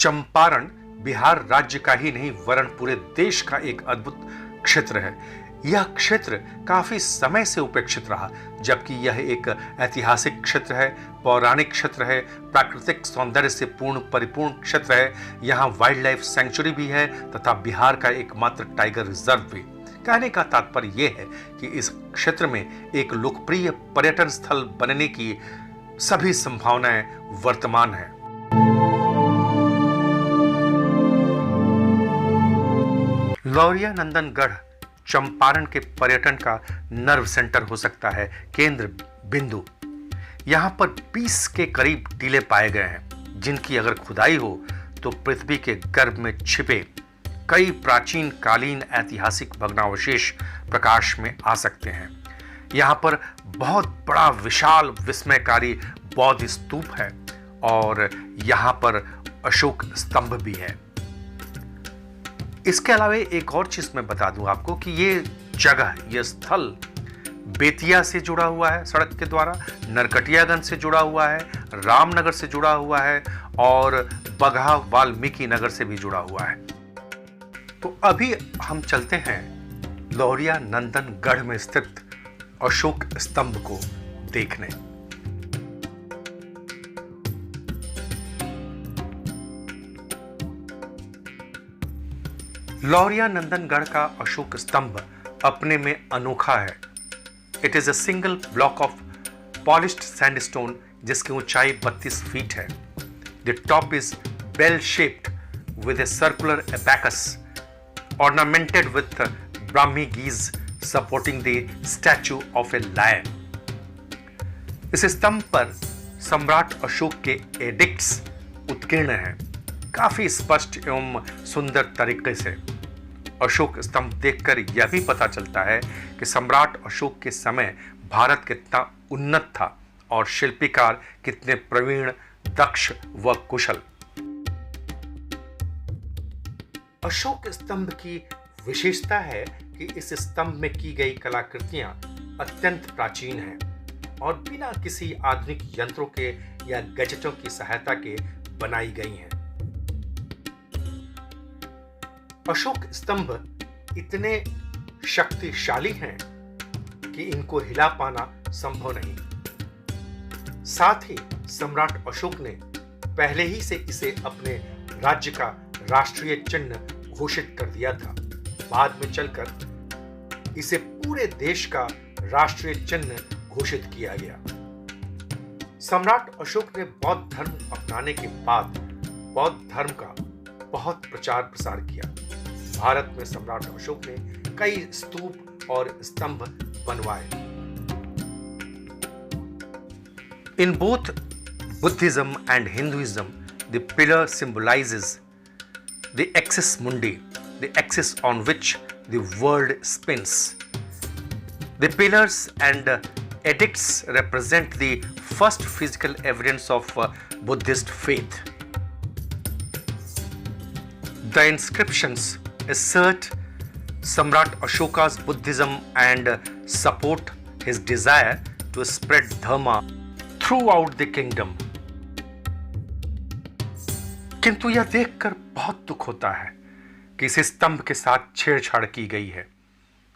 चंपारण बिहार राज्य का ही नहीं वरन पूरे देश का एक अद्भुत क्षेत्र है। यह क्षेत्र काफी समय से उपेक्षित रहा, जबकि यह एक ऐतिहासिक क्षेत्र है, पौराणिक क्षेत्र है, प्राकृतिक सौंदर्य से परिपूर्ण क्षेत्र है। यहाँ वाइल्ड लाइफ सेंचुरी भी है तथा बिहार का एकमात्र टाइगर रिजर्व भी। कहने का तात्पर्य यह है कि इस क्षेत्र में एक लोकप्रिय पर्यटन स्थल बनने की सभी संभावनाएं वर्तमान हैं। लौरिया नंदनगढ़ चंपारण के पर्यटन का नर्व सेंटर हो सकता है, केंद्र बिंदु। यहां पर 20 के करीब टीले पाए गए हैं, जिनकी अगर खुदाई हो तो पृथ्वी के गर्भ में छिपे कई प्राचीन कालीन ऐतिहासिक भग्नावशेष प्रकाश में आ सकते हैं। यहां पर बहुत बड़ा विशाल विस्मयकारी बौद्ध स्तूप है और यहां पर अशोक स्तंभ भी है। इसके अलावा एक और चीज मैं बता दूं आपको कि ये जगह, ये स्थल बेतिया से जुड़ा हुआ है सड़क के द्वारा, नरकटियागंज से जुड़ा हुआ है, रामनगर से जुड़ा हुआ है और बगहा वाल्मीकि नगर से भी जुड़ा हुआ है। तो अभी हम चलते हैं लौरिया नंदनगढ़ में स्थित अशोक स्तंभ को देखने। लौरिया नंदनगढ़ का अशोक स्तंभ अपने में अनोखा है। It is a single block of polished sandstone जिसकी ऊंचाई 32 फीट है। The top is bell shaped with a circular abacus ornamented with Brahmi geese supporting the statue of a lion. इस स्तंभ पर सम्राट अशोक के एडिक्ट्स उत्कीर्ण हैं, काफी स्पष्ट एवं सुंदर तरीके से। अशोक स्तंभ देखकर यह भी पता चलता है कि सम्राट अशोक के समय भारत कितना उन्नत था और शिल्पीकार कितने प्रवीण, दक्ष व कुशल। अशोक स्तंभ की विशेषता है कि इस स्तंभ में की गई कलाकृतियां अत्यंत प्राचीन हैं और बिना किसी आधुनिक यंत्रों के या गैजेटों की सहायता के बनाई गई हैं। अशोक स्तंभ इतने शक्तिशाली हैं कि इनको हिला पाना संभव नहीं। साथ ही सम्राट अशोक ने पहले ही से इसे अपने राज्य का राष्ट्रीय चिन्ह घोषित कर दिया था। बाद में चलकर इसे पूरे देश का राष्ट्रीय चिन्ह घोषित किया गया। सम्राट अशोक ने बौद्ध धर्म अपनाने के बाद बौद्ध धर्म का बहुत प्रचार प्रसार किया। भारत में सम्राट अशोक ने कई स्तूप और स्तंभ बनवाए। In both Buddhism and Hinduism, the pillar symbolizes the axis mundi, the axis on which the world spins. The pillars and edicts represent the first physical evidence of Buddhist faith. The inscriptions assert Samrat Ashoka's Buddhism and support his desire to spread dharma throughout the kingdom. किंतु यह देखकर बहुत दुख होता है कि इस स्तंभ के साथ छेड़छाड़ की गई है।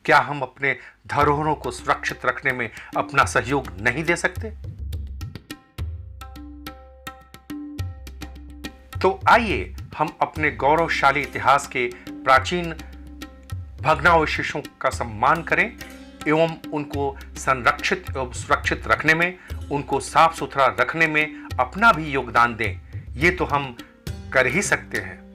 क्या हम अपने धरोहरों को सुरक्षित रखने में अपना सहयोग नहीं दे सकते? तो आइए हम अपने गौरवशाली इतिहास के प्राचीन भग्नावशेषों का सम्मान करें एवं उनको संरक्षित एवं सुरक्षित रखने में, उनको साफ सुथरा रखने में अपना भी योगदान दें। ये तो हम कर ही सकते हैं।